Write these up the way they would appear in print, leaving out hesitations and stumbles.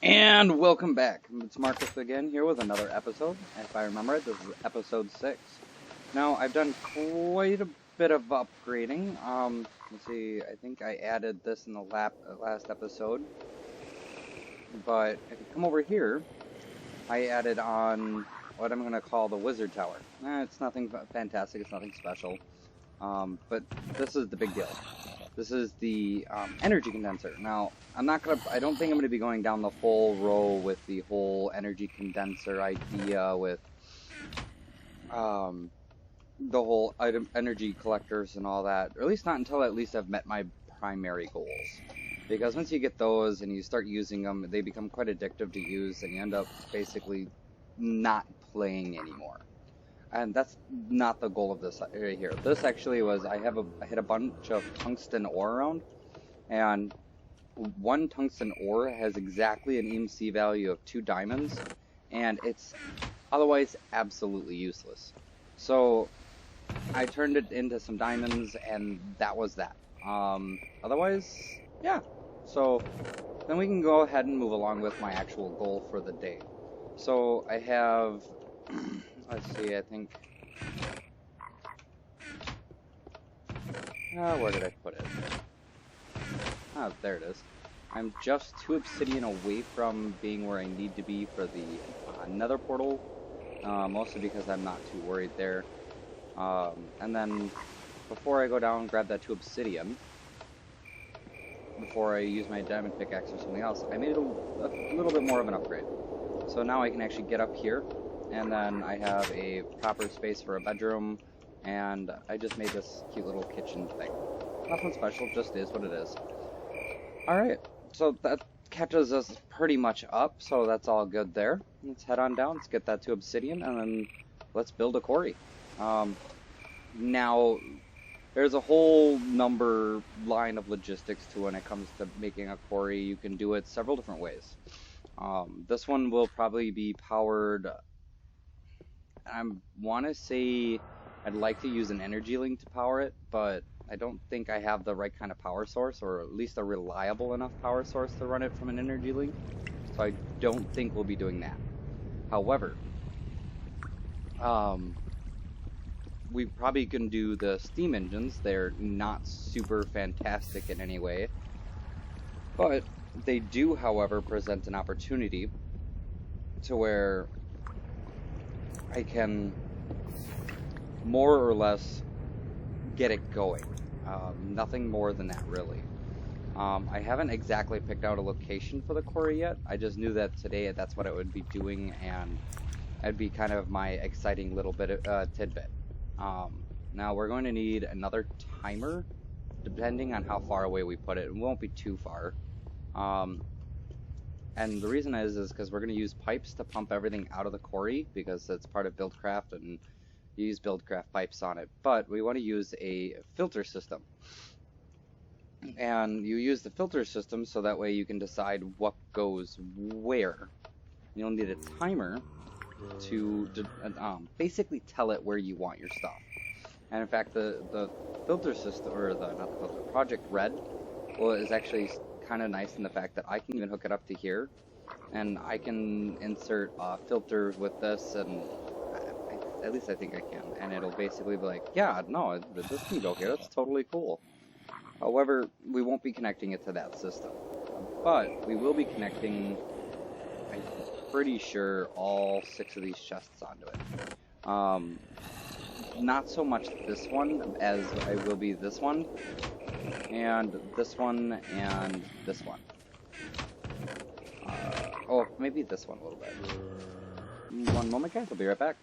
And welcome back. It's Marcus again here with another episode. If I remember it, this is episode 6. Now, I've done quite a bit of upgrading. Let's see, I think I added this in the last episode. But if you come over here, I added on what I'm going to call the Wizard Tower. It's nothing fantastic, it's nothing special. But this is the big deal. This is the energy condenser. Now, I don't think I'm gonna be going down the full row with the whole energy condenser idea with the whole energy collectors and all that. Or at least not until at least I've met my primary goals. Because once you get those and you start using them, they become quite addictive to use, and you end up basically not playing anymore. And that's not the goal of this right here. This actually was, I hit a bunch of tungsten ore around, and one tungsten ore has exactly an EMC value of 2 diamonds, and it's otherwise absolutely useless. So I turned it into some diamonds, and that was that. Otherwise, yeah. So then we can go ahead and move along with my actual goal for the day. So I have... Let's see, I think... where did I put it? Oh, there it is. I'm just 2 obsidian away from being where I need to be for the nether portal. Mostly because I'm not too worried there. And then, before I go down and grab that 2 obsidian, before I use my diamond pickaxe or something else, I made a little bit more of an upgrade. So now I can actually get up here. And then I have a proper space for a bedroom, and I just made this cute little kitchen thing. Nothing special, just is what it is. Alright, so that catches us pretty much up, so that's all good there. Let's head on down, let's get that 2 obsidian, and then let's build a quarry. Now, there's a whole line of logistics to when it comes to making a quarry. You can do it several different ways. This one will probably be powered... I want to say I'd like to use an energy link to power it, but I don't think I have the right kind of power source, or at least a reliable enough power source to run it from an energy link, so I don't think we'll be doing that. However, we probably can do the steam engines. They're not super fantastic in any way, but they do, however, present an opportunity to where I can more or less get it going. Nothing more than that, really. I haven't exactly picked out a location for the quarry yet. I just knew that today that's what I would be doing, and that'd be kind of my exciting little bit of tidbit. Now we're going to need another timer, depending on how far away we put it. It won't be too far. And the reason is because we're going to use pipes to pump everything out of the quarry, because that's part of Buildcraft, and you use Buildcraft pipes on it. But we want to use a filter system. And you use the filter system so that way you can decide what goes where. You'll need a timer to basically tell it where you want your stuff. And in fact, the filter system, or not the filter, Project Red, well, is actually kind of nice in the fact that I can even hook it up to here, and I can insert filters with this, and at least I think I can, and it'll basically be like, yeah, no, this can go here, that's totally cool. However, we won't be connecting it to that system, but we will be connecting, I'm pretty sure, all 6 of these chests onto it. Not so much this one as I will be this one, and this one, and this one. Oh, maybe this one a little bit. One moment, guys, I'll be right back.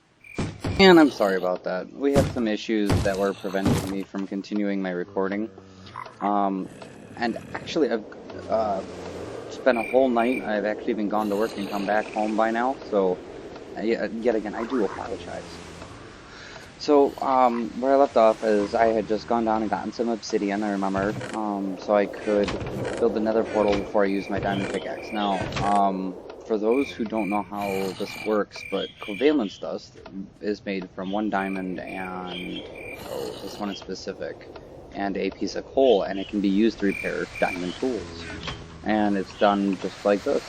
And I'm sorry about that. We had some issues that were preventing me from continuing my recording. And actually, I've spent a whole night. I've actually been gone to work and come back home by now, so yet again, I do apologize. So, where I left off is I had just gone down and gotten some obsidian, I remember, so I could build the nether portal before I used my diamond pickaxe. Now, for those who don't know how this works, but covalence dust is made from 1 diamond and, this one in specific, and a piece of coal, and it can be used to repair diamond tools. And it's done just like this.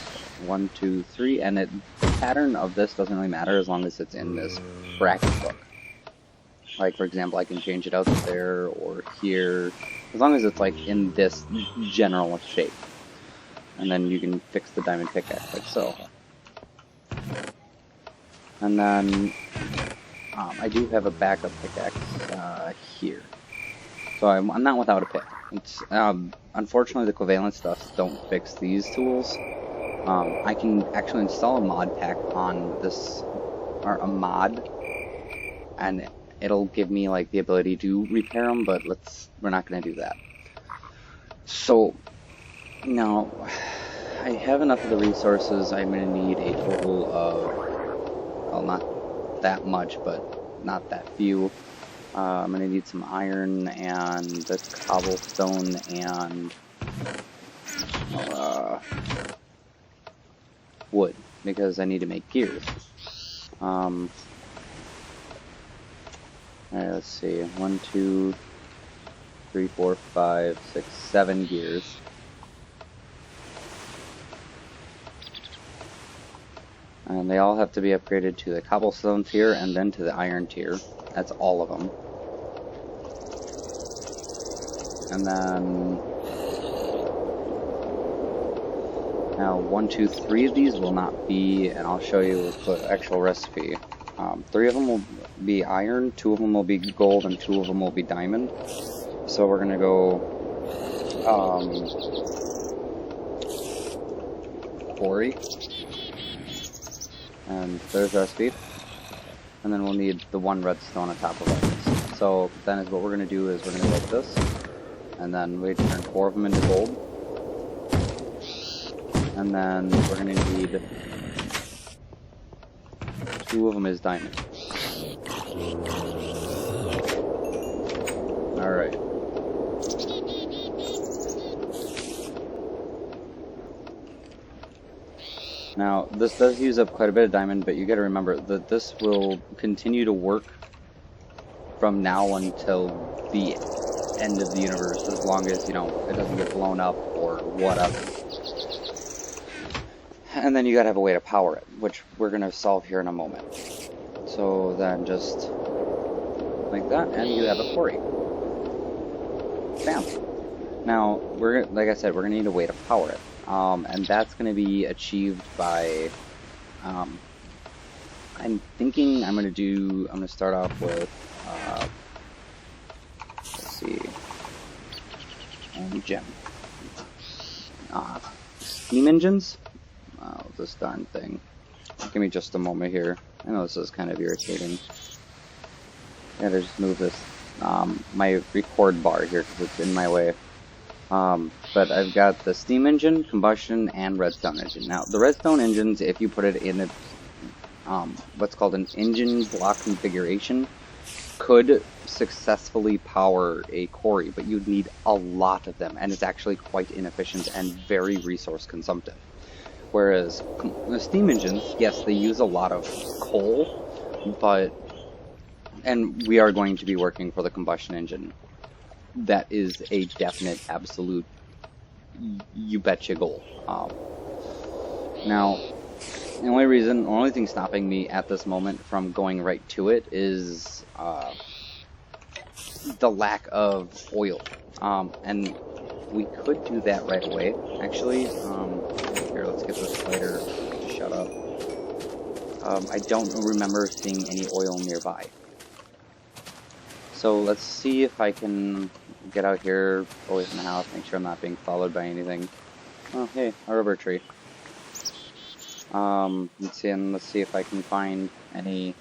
1, 2, 3, and the pattern of this doesn't really matter as long as it's in this bracket book. Like, for example, I can change it out there or here, as long as it's like in this general shape. And then you can fix the diamond pickaxe like so. And then I do have a backup pickaxe here. So I'm not without a pick. It's unfortunately the covalent stuffs don't fix these tools. I can actually install a mod pack on this, or a mod, and it'll give me like the ability to repair them, but we're not going to do that. So now I have enough of the resources. I'm going to need a total of, well, not that much, but not that few. I'm going to need some iron and the cobblestone and wood, because I need to make gears. Alright, let's see. 1, 2, 3, 4, 5, 6, 7 gears. And they all have to be upgraded to the cobblestone tier and then to the iron tier. That's all of them. And then now 1, 2, 3 of these will not be, and I'll show you the actual recipe. 3 of them will be iron, 2 of them will be gold, and 2 of them will be diamond. So we're gonna go Quarry, and there's the recipe. And then we'll need the 1 redstone on top of all this. So then is what we're gonna do is we're gonna go like this, and then we turn 4 of them into gold. And then we're going to need 2 of them as diamond. Alright. Now, this does use up quite a bit of diamond, but you got to remember that this will continue to work from now until the end of the universe, as long as, you know, it doesn't get blown up or whatever. And then you gotta have a way to power it, which we're gonna solve here in a moment. So then just like that, and you have a quarry. Bam. Now like I said, we're gonna need a way to power it, and that's gonna be achieved by. I'm thinking I'm gonna start off with. Let's see. Gem. Steam engines. Oh, this darn thing. Give me just a moment here. I know this is kind of irritating. I gotta just move this, my record bar here because it's in my way. But I've got the steam engine, combustion, and redstone engine. Now, the redstone engines, if you put it in a, what's called an engine block configuration, could successfully power a quarry, but you'd need a lot of them, and it's actually quite inefficient and very resource consumptive. Whereas the steam engines, yes, they use a lot of coal, and we are going to be working for the combustion engine. That is a definite, absolute, you betcha goal. Now, the only thing stopping me at this moment from going right to it is the lack of oil. And we could do that right away, actually. Here, let's get this spider to shut up. I don't remember seeing any oil nearby. So let's see if I can get out here away from the house, make sure I'm not being followed by anything. Oh, hey, a rubber tree. Let's see if I can find any.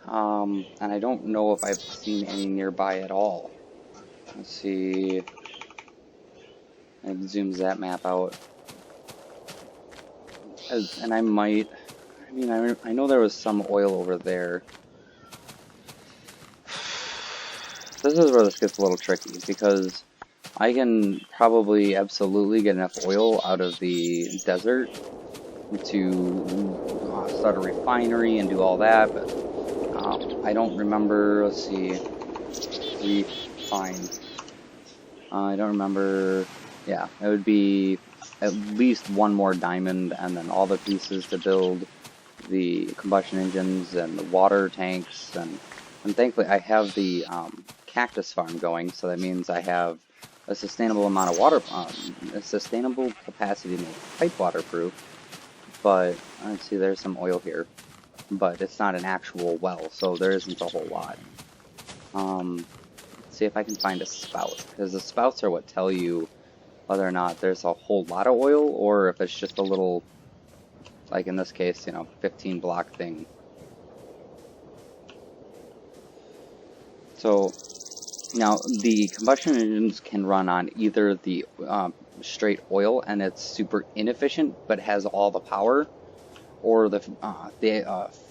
And I don't know if I've seen any nearby at all. Let's see. It zooms that map out. And I might. I mean, I know there was some oil over there. This is where this gets a little tricky, because I can probably absolutely get enough oil out of the desert to start a refinery and do all that, but I don't remember. Let's see. Refine. I don't remember yeah, it would be at least one more diamond, and then all the pieces to build the combustion engines and the water tanks, and thankfully I have the cactus farm going, so that means I have a sustainable amount of water, a sustainable capacity to make pipe waterproof. But let's see, there's some oil here, but it's not an actual well, so there isn't a whole lot. Let's see if I can find a spout, because the spouts are what tell you whether or not there's a whole lot of oil, or if it's just a little, like in this case, 15 block thing. So now the combustion engines can run on either the straight oil and it's super inefficient but has all the power, or the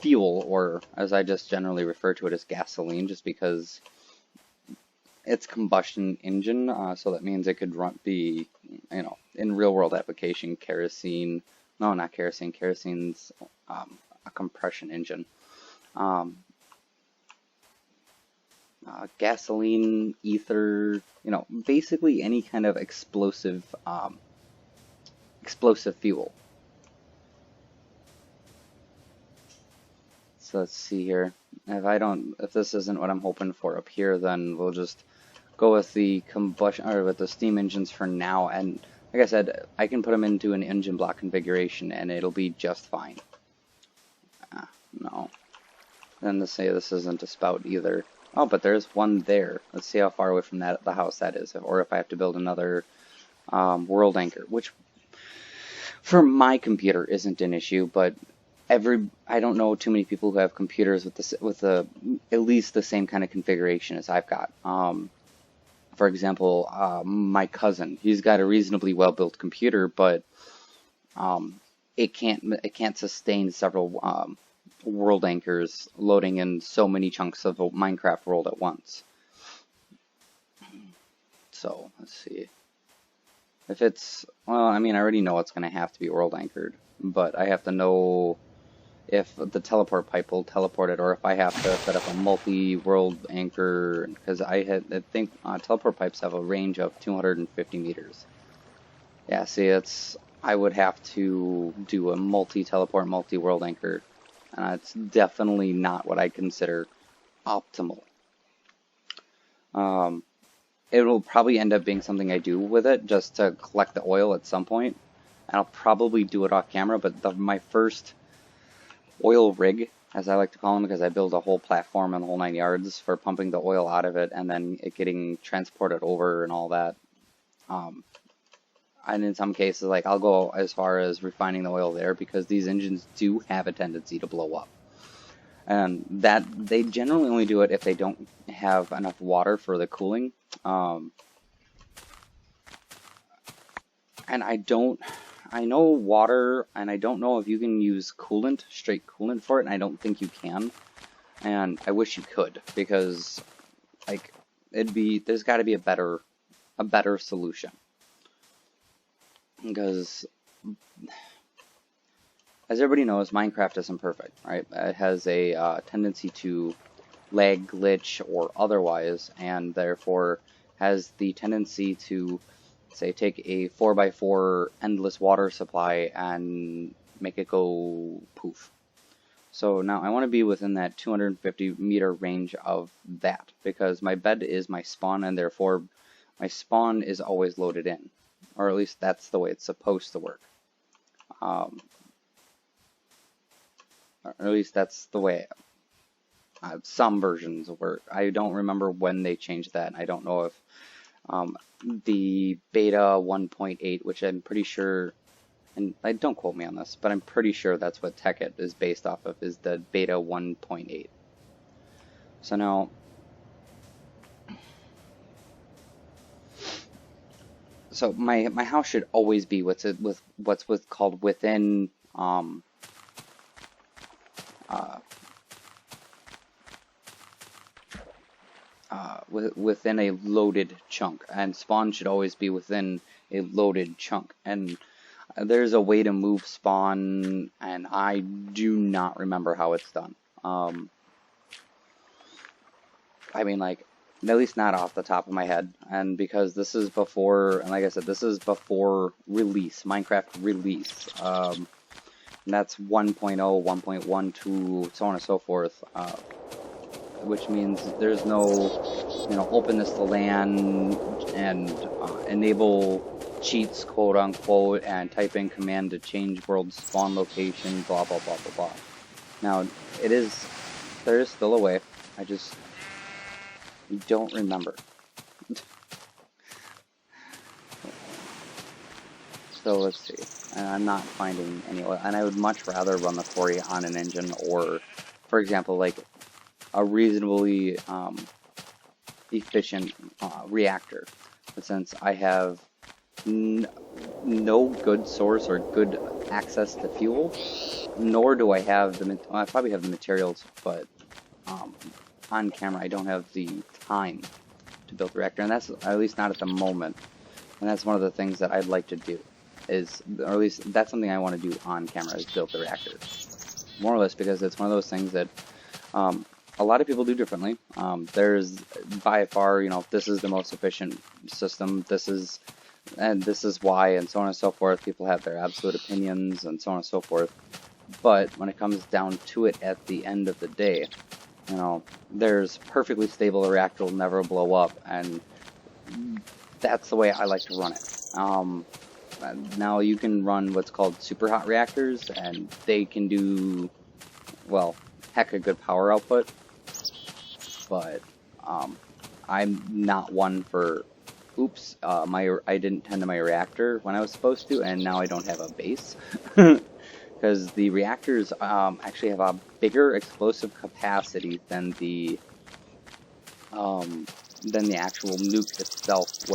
fuel, or as I just generally refer to it as gasoline, just because it's combustion engine, so that means it could be, in real world application, kerosene. No, not kerosene. Kerosene's a compression engine. Gasoline, ether, basically any kind of explosive fuel. So let's see here. If this isn't what I'm hoping for up here, then we'll just go with the combustion, or with the steam engines for now. And like I said, I can put them into an engine block configuration and it'll be just fine. No. Then to say this isn't a spout either. Oh, but there's one there. Let's see how far away from the house that is, or if I have to build another world anchor, which for my computer isn't an issue, but I don't know too many people who have computers with at least the same kind of configuration as I've got. For example, my cousin, he's got a reasonably well-built computer, but it can't sustain several world anchors loading in so many chunks of a Minecraft world at once. So let's see. If it's, well, I mean, I already know it's going to have to be world anchored, but I have to know if the teleport pipe will teleport it, or if I have to set up a multi-world anchor, because I think teleport pipes have a range of 250 meters. Yeah, see, I would have to do a multi-teleport, multi-world anchor, and it's definitely not what I consider optimal. It'll probably end up being something I do with it, just to collect the oil at some point, and I'll probably do it off camera, but my first oil rig, as I like to call them, because I build a whole platform and the whole 9 yards for pumping the oil out of it and then it getting transported over and all that. And in some cases, like, I'll go as far as refining the oil there, because these engines do have a tendency to blow up. And that they generally only do it if they don't have enough water for the cooling. And I know water, and I don't know if you can use coolant, straight coolant for it, and I don't think you can. And I wish you could, because, like, there's got to be a better solution. Because, as everybody knows, Minecraft isn't perfect, right? It has a tendency to lag, glitch, or otherwise, and therefore has the tendency to, say, take a 4x4 endless water supply and make it go poof. So now I want to be within that 250 meter range of that, because my bed is my spawn, and therefore my spawn is always loaded in. Or at least that's the way it's supposed to work. Or at least that's the way some versions work. I don't remember when they changed that. I don't know if the beta 1.8, which I'm pretty sure, and don't quote me on this, but I'm pretty sure that's what Tekkit is based off of, is the beta 1.8. So now, so my house should always be what's called within within a loaded chunk, and spawn should always be within a loaded chunk. And there's a way to move spawn, and I do not remember how it's done. I mean, like, At least not off the top of my head. And because this is before, and like I said, this is before release, Minecraft release. And that's 1.0, 1.12, so on and so forth. Which means there's no, openness to LAN and enable cheats, quote unquote, and type in command to change world spawn location, blah, blah, blah, blah, blah. Now, there is still a way. I just don't remember. So let's see. And I'm not finding any, and I would much rather run the Quarry on an engine, or, for example, like a reasonably efficient reactor. But since I have no good source or good access to fuel, nor do I have I probably have the materials, but on camera I don't have the time to build the reactor, and that's at least not at the moment. And that's one of the things that I'd like to do, or at least that's something I want to do on camera, is build the reactor. More or less because it's one of those things that a lot of people do differently. There's by far, this is the most efficient system, this is why, and so on and so forth. People have their absolute opinions and so on and so forth. But when it comes down to it at the end of the day, there's perfectly stable, a reactor will never blow up, and that's the way I like to run it. Now you can run what's called super hot reactors, and they can do, well, heck, a good power output. But I'm not one for, oops, I didn't tend to my reactor when I was supposed to, and now I don't have a base. Because the reactors actually have a bigger explosive capacity than the actual nuke itself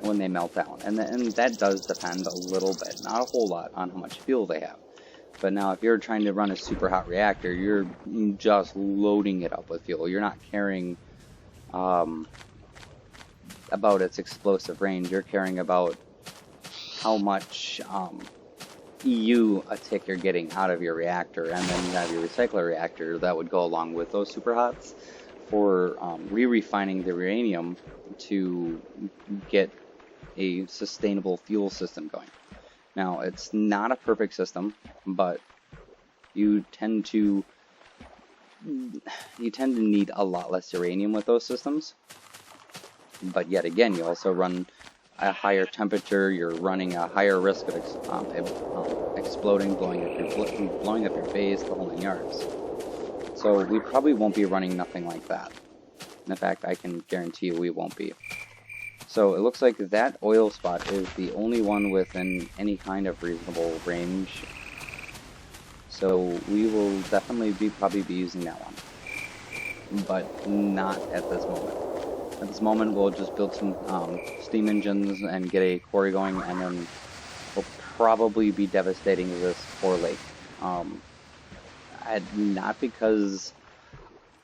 when they melt down, and that does depend a little bit, not a whole lot, on how much fuel they have. But now, if you're trying to run a super hot reactor, you're just loading it up with fuel. You're not caring about its explosive range. You're caring about how much EU a tick you're getting out of your reactor, and then you have your recycler reactor that would go along with those super hots for re-refining the uranium to get a sustainable fuel system going. Now, it's not a perfect system, but you tend to need a lot less uranium with those systems. But yet again, you also run a higher temperature, you're running a higher risk of exploding, blowing up your base, the whole 9 yards. So we probably won't be running nothing like that. In fact, I can guarantee you we won't be. So it looks like that oil spot is the only one within any kind of reasonable range. So we will definitely probably be using that one. But not at this moment. At this moment, we'll just build some steam engines and get a quarry going, and then we'll probably be devastating this poor lake. Not because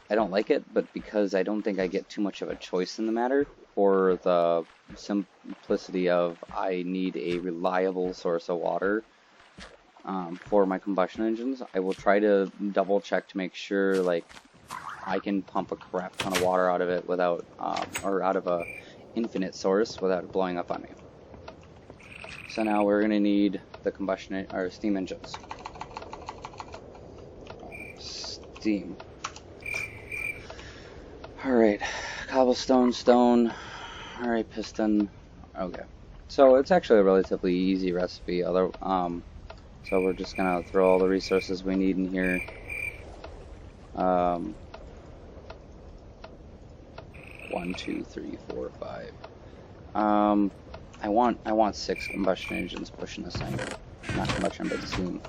I don't like it, but because I don't think I get too much of a choice in the matter, for the simplicity of I need a reliable source of water for my combustion engines. I will try to double check to make sure, like, I can pump a crap ton of water out of it without, or out of a infinite source without it blowing up on me. So now we're gonna need the combustion or steam engines. Steam. All right, cobblestone, stone. All right, piston. Okay, so it's actually a relatively easy recipe. So we're just gonna throw all the resources we need in here. 1, 2, 3, 4, 5. I want 6 combustion engines pushing this thing. Not combustion, but steam.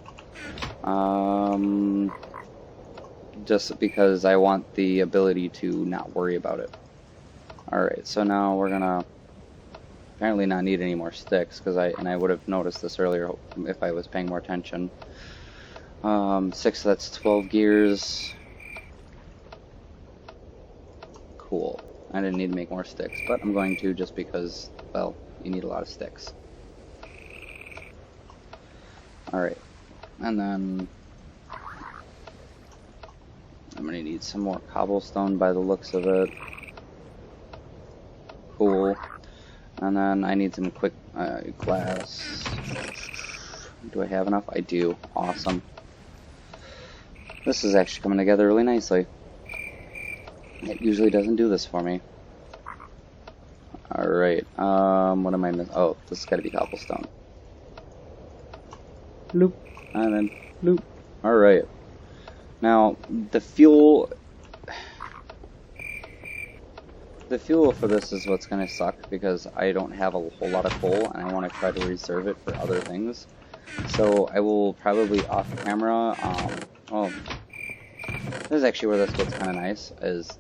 Just because I want the ability to not worry about it. Alright, so now we're gonna apparently not need any more sticks, because I would have noticed this earlier if I was paying more attention. 6, that's 12 gears. Cool. I didn't need to make more sticks, but I'm going to, just because, well, you need a lot of sticks. Alright, and then I'm gonna need some more cobblestone by the looks of it. Cool. And then I need some quick glass. Do I have enough? I do. Awesome. This is actually coming together really nicely. It usually doesn't do this for me. Alright, what am I missing? Oh, this has got to be cobblestone. Loop. And then loop. Alright. Now, the fuel for this is what's going to suck, because I don't have a whole lot of coal, and I want to try to reserve it for other things. So I will probably off camera, oh, this is actually where this gets kind of nice, is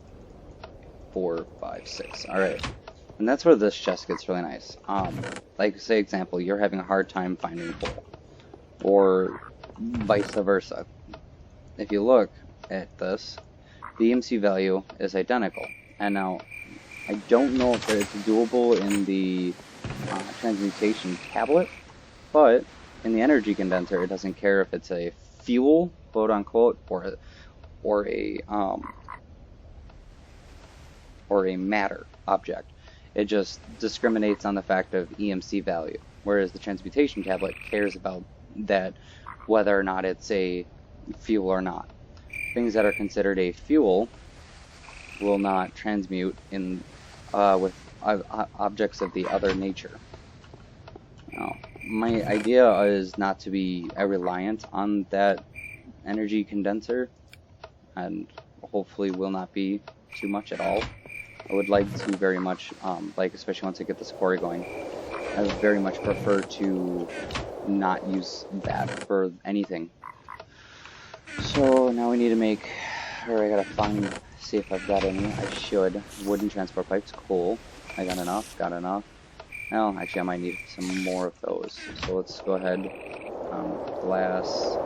4, 5, 6. Alright. And that's where this chest gets really nice. Like, say, example, you're having a hard time finding coal. Or vice versa. If you look at this, the EMC value is identical. And now, I don't know if it's doable in the transmutation tablet, but in the energy condenser, it doesn't care if it's a fuel, quote unquote, or a matter object. It just discriminates on the fact of EMC value, whereas the transmutation tablet cares about that, whether or not it's a fuel or not. Things that are considered a fuel will not transmute in with objects of the other nature. Now, my idea is not to be reliant on that energy condenser, and hopefully will not be too much at all. I would like to very much, like, especially once I get this quarry going, I would very much prefer to not use that for anything. So now we need to make, or I gotta find, see if I've got any. I should. Wooden transport pipes, cool. I got enough, Well, actually I might need some more of those. So let's go ahead, glass,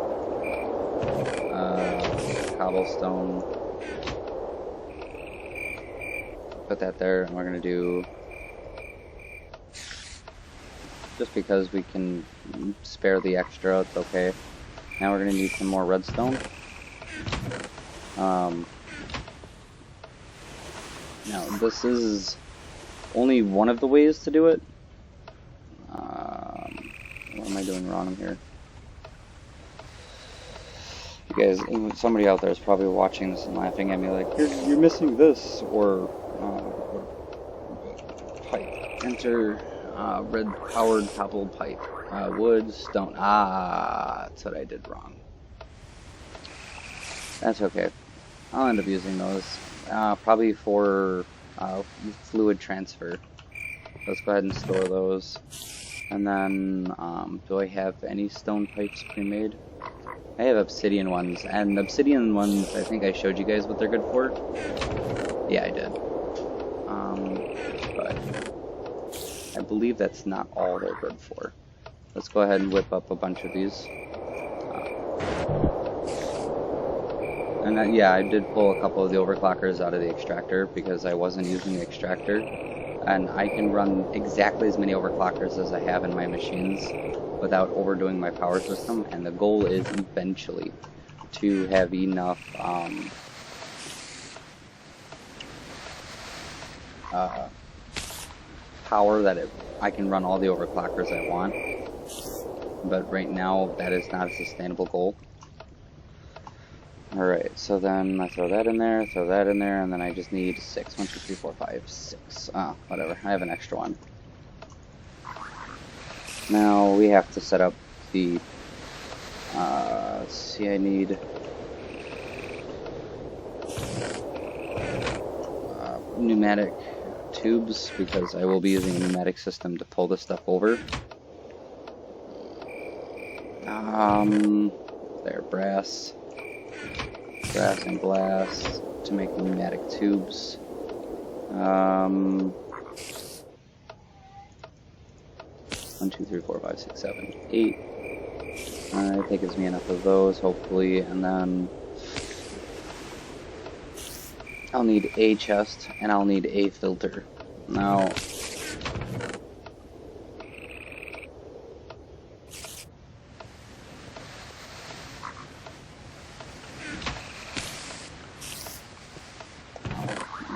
cobblestone, put that there, and we're gonna do, just because we can spare the extra, it's okay. Now we're gonna need some more redstone. Now this is only one of the ways to do it. What am I doing wrong here? You guys, somebody out there is probably watching this and laughing at me like, you're missing this, or pipe. Enter red powered cobbled pipe. Wood, stone. That's what I did wrong. That's okay. I'll end up using those. Probably for fluid transfer. Let's go ahead and store those. And then, do I have any stone pipes pre-made? I have obsidian ones, and obsidian ones, I think I showed you guys what they're good for. Yeah, I did. But I believe that's not all they're good for. Let's go ahead and whip up a bunch of these. And yeah, I did pull a couple of the overclockers out of the extractor because I wasn't using the extractor. And I can run exactly as many overclockers as I have in my machines without overdoing my power system. And the goal is eventually to have enough power that I can run all the overclockers I want. But right now, that is not a sustainable goal. Alright, so then I throw that in there, and then I just need 6. 1, 2, 3, 4, 5, 6. Whatever. I have an extra one. Now we have to set up the, let's see, I need pneumatic tubes, because I will be using a pneumatic system to pull this stuff over. There, brass and glass to make pneumatic tubes. 1, 2, 3, 4, 5, 6, 7, 8. I think gives me enough of those, hopefully, and then I'll need a chest and I'll need a filter. Now,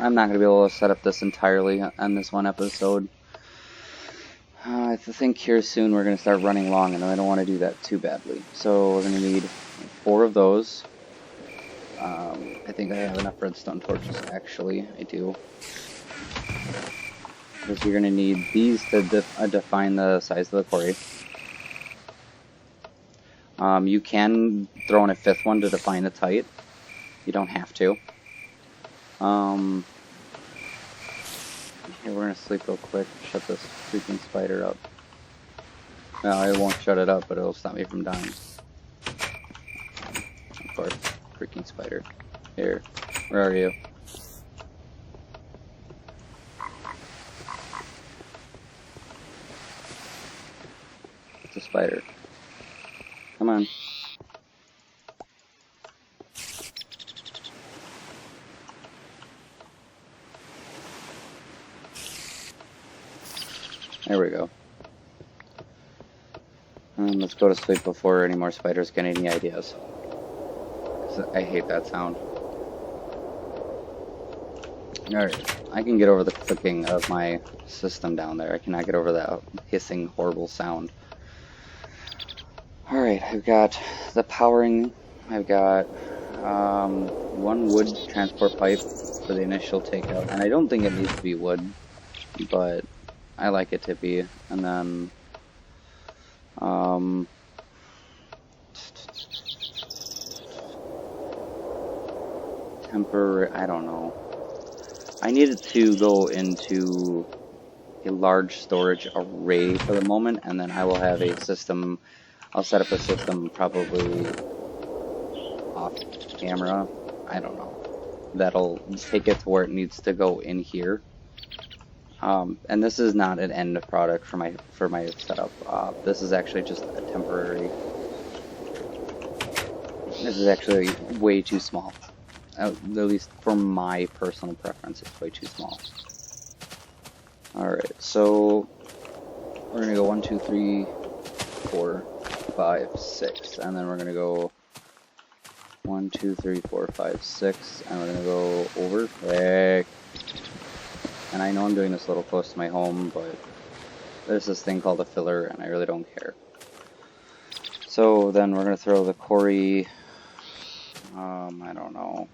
I'm not going to be able to set up this entirely on this one episode. I think here soon we're going to start running long, and I don't want to do that too badly. So we're going to need 4 of those. I think I have enough redstone torches, actually. I do. Because you're going to need these to define the size of the quarry. You can throw in a 5th one to define its height. You don't have to. Here, we're going to sleep real quick. Shut this freaking spider up. No, I won't shut it up, but it'll stop me from dying. Of course. Freaking spider. Here. Where are you? It's a spider. Come on. There we go. Let's go to sleep before any more spiders get any ideas. 'Cause I hate that sound. Alright, I can get over the clicking of my system down there. I cannot get over that hissing, horrible sound. Alright, I've got the powering. I've got 1 wood transport pipe for the initial takeout. And I don't think it needs to be wood, but I like it to be. And then temporary, I don't know. I needed to go into a large storage array for the moment, and then I will have a system. I'll set up a system probably off camera. I don't know. That'll take it to where it needs to go in here. And this is not an end product for my setup. This is actually just a temporary. This is actually way too small. At least for my personal preference, it's way too small. Alright, so we're gonna go 1, 2, 3, 4, 5, 6, and then we're gonna go 1, 2, 3, 4, 5, 6, and we're gonna go over. Back. And I know I'm doing this a little close to my home, but there's this thing called a filler, and I really don't care. So then we're gonna throw the quarry. I don't know.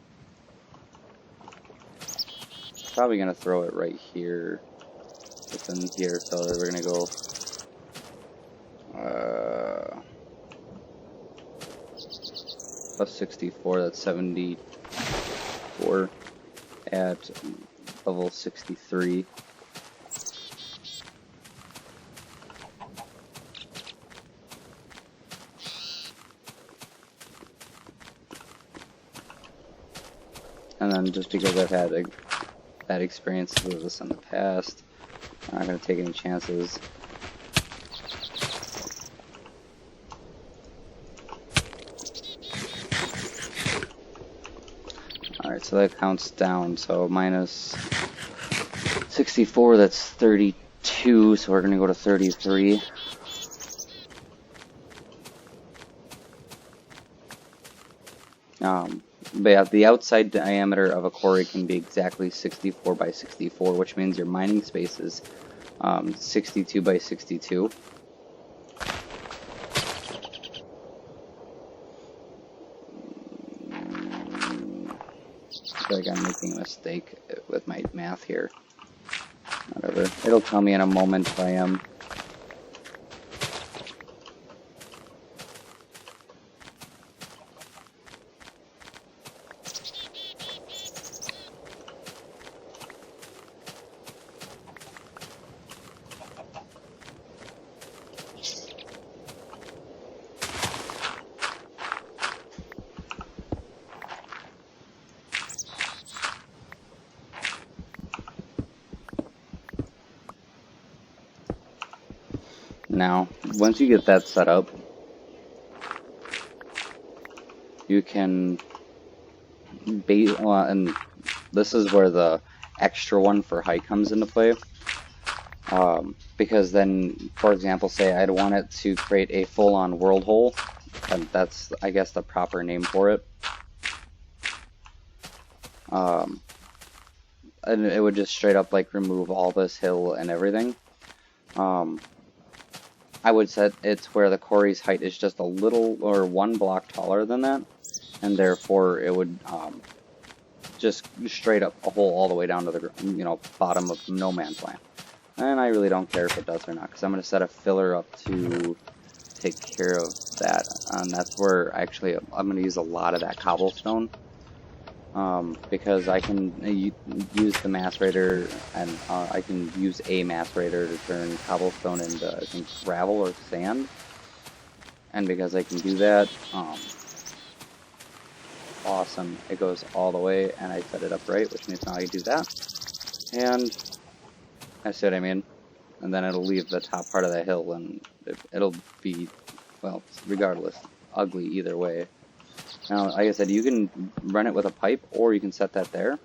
Probably gonna throw it right here. It's in here, so we're gonna go plus 64, that's 74 at level 63. And then just because I've had bad experiences with this in the past, I'm not going to take any chances. Alright, so that counts down, so minus 64, that's 32, so we're going to go to 33. But yeah, the outside diameter of a quarry can be exactly 64 by 64, which means your mining space is 62 by 62. I feel like I'm making a mistake with my math here. Whatever. It'll tell me in a moment if I am. Now, once you get that set up, you can and this is where the extra one for height comes into play. Because then, for example, say I'd want it to create a full-on world hole, and that's, I guess, the proper name for it. and it would just straight up like remove all this hill and everything. I would set it's where the quarry's height is just a little or 1 block taller than that, and therefore it would just straight up a hole all the way down to the bottom of no man's land. And I really don't care if it does or not, because I'm going to set a filler up to take care of that, and that's where actually I'm going to use a lot of that cobblestone, because I can use the macerator, and I can use a macerator to turn cobblestone into, I think, gravel or sand, and because I can do that, awesome, it goes all the way, and I set it up right, which means now I do that, and I see what I mean, and then it'll leave the top part of the hill, and it'll be, well, regardless, ugly either way. Now, like I said, you can run it with a pipe, or you can set that there,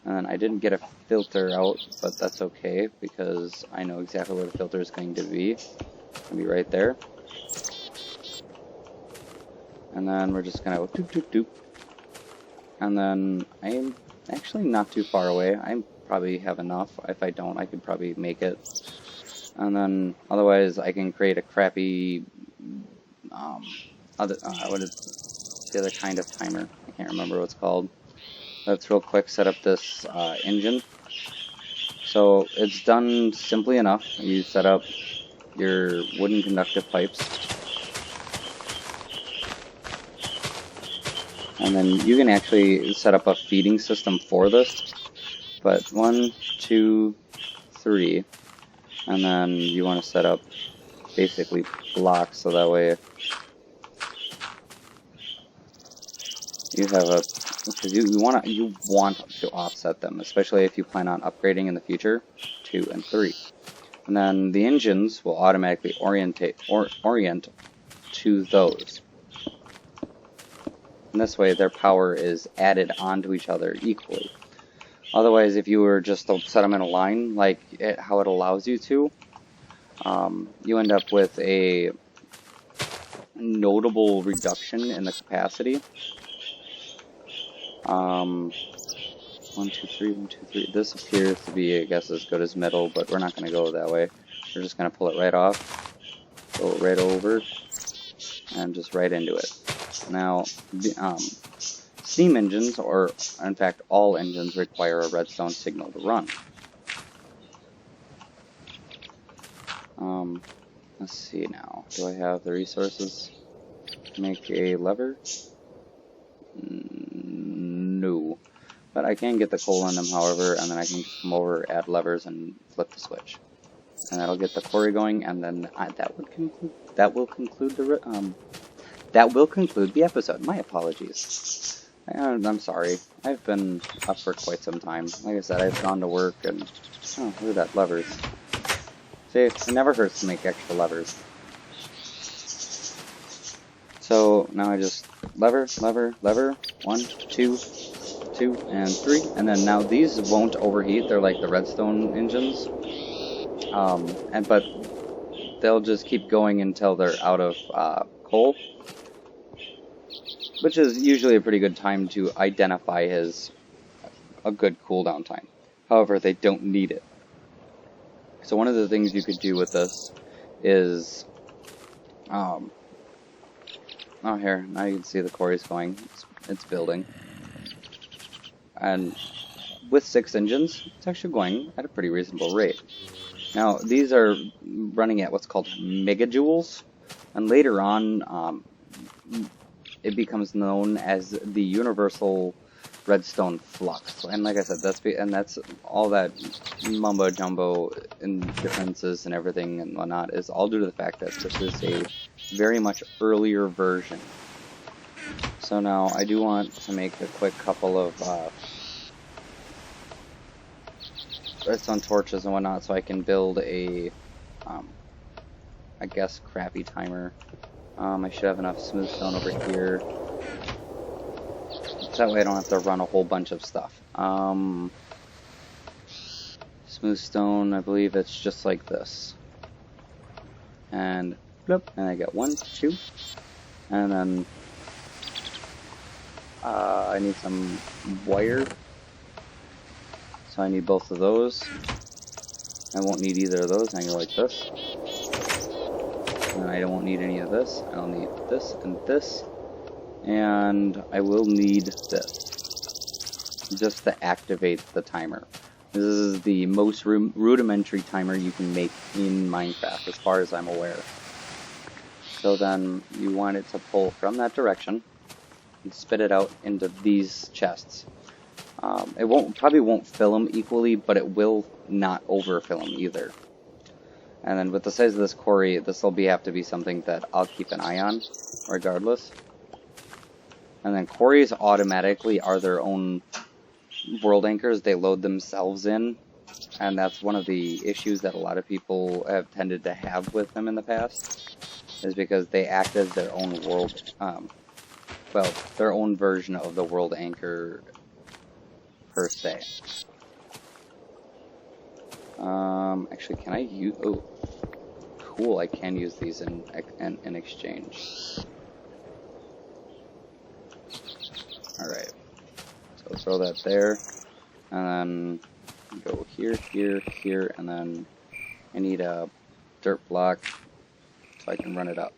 and I didn't get a filter out, but that's okay, because I know exactly where the filter is going to be. It'll be right there. And then we're just going to go doop, doop, doop. And then I'm actually not too far away. I probably have enough. If I don't, I could probably make it. And then otherwise, I can create a crappy what is the other kind of timer? I can't remember what it's called. Let's real quick set up this engine. So it's done simply enough. You set up your wooden conductive pipes. And then you can actually set up a feeding system for this. But 1, 2, 3. And then you want to set up basically blocks, so that way you have a, because you want to offset them, especially if you plan on upgrading in the future, 2 and 3. And then the engines will automatically orient to those. And this way their power is added onto each other equally. Otherwise, if you were just to set them in a line, like how it allows you to, you end up with a notable reduction in the capacity. 1, 2, 3, 1, 2, 3. This appears to be, I guess, as good as middle, but we're not going to go that way. We're just going to pull it right off, go right over, and just right into it. Now, steam engines, or in fact all engines, require a redstone signal to run. Let's see now. Do I have the resources to make a lever? No. But I can get the coal in them, however, and then I can just come over, add levers, and flip the switch. And that'll get the quarry going, and then that will conclude the episode. My apologies. I'm sorry. I've been up for quite some time. Like I said, I've gone to work, and oh, look at that, levers. See, it never hurts to make extra levers. So now I just lever, 1, 2, 2, and 3, and then now these won't overheat. They're like the redstone engines, but they'll just keep going until they're out of coal, which is usually a pretty good time to identify as a good cooldown time. However, they don't need it. So one of the things you could do with this is, oh, here, now you can see the quarry's going. It's building. And with 6 engines, it's actually going at a pretty reasonable rate. Now, these are running at what's called megajoules, and later on, it becomes known as the universal redstone flux. And like I said, that's all that mumbo jumbo and differences and everything and whatnot is all due to the fact that this is a very much earlier version. So now I do want to make a quick couple of redstone torches and whatnot, so I can build a I guess crappy timer. I should have enough smooth stone over here. That way I don't have to run a whole bunch of stuff. Smooth stone, I believe it's just like this. And bloop, and I get 1, 2, and then I need some wire. So I need both of those. I won't need either of those. Now you like this. And I won't need any of this. I don't need this and this. And I will need this. Just to activate the timer. This is the most rudimentary timer you can make in Minecraft, as far as I'm aware. So then you want it to pull from that direction and spit it out into these chests. It probably won't fill them equally, but it will not overfill them either. And then with the size of this quarry, this will have to be something that I'll keep an eye on, regardless. And then quarries automatically are their own world anchors. They load themselves in, and that's one of the issues that a lot of people have tended to have with them in the past, is because they act as their own world, well, their own version of the world anchor per se. Actually, can I use? Oh, cool! I can use these in exchange. All right. So throw that there, and then go here, here, here, and then I need a dirt block so I can run it up.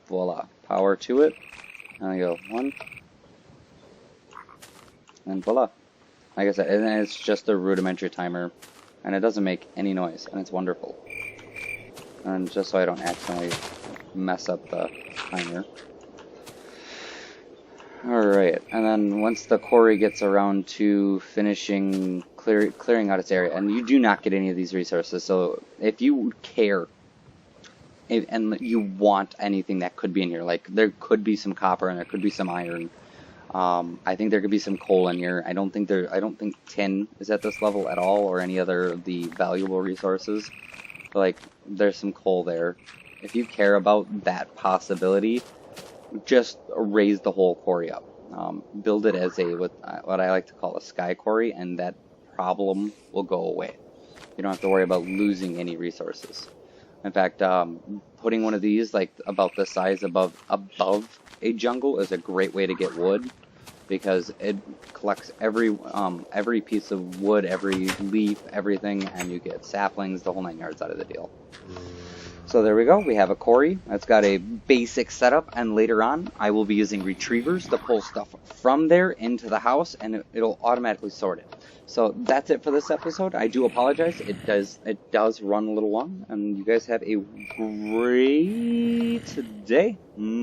Voila! Power to it, and I go 1, and voila! Like I said, and it's just a rudimentary timer, and it doesn't make any noise, and it's wonderful. And just so I don't accidentally mess up the timer. Alright, and then once the quarry gets around to finishing clearing out its area, and you do not get any of these resources, so if you care and you want anything that could be in here, like there could be some copper and there could be some iron, I think there could be some coal in here. I don't think tin is at this level at all, or any other of the valuable resources. But, like, there's some coal there. If you care about that possibility, just raise the whole quarry up. Build it as what I like to call a sky quarry, and that problem will go away. You don't have to worry about losing any resources. In fact, putting one of these, like about this size above a jungle, is a great way to get wood, because it collects every piece of wood, every leaf, everything, and you get saplings, the whole 9 yards out of the deal. So there we go. We have a quarry that's got a basic setup, and later on I will be using retrievers to pull stuff from there into the house, and it'll automatically sort it. So that's it for this episode. I do apologize. It does run a little long, and you guys have a great day.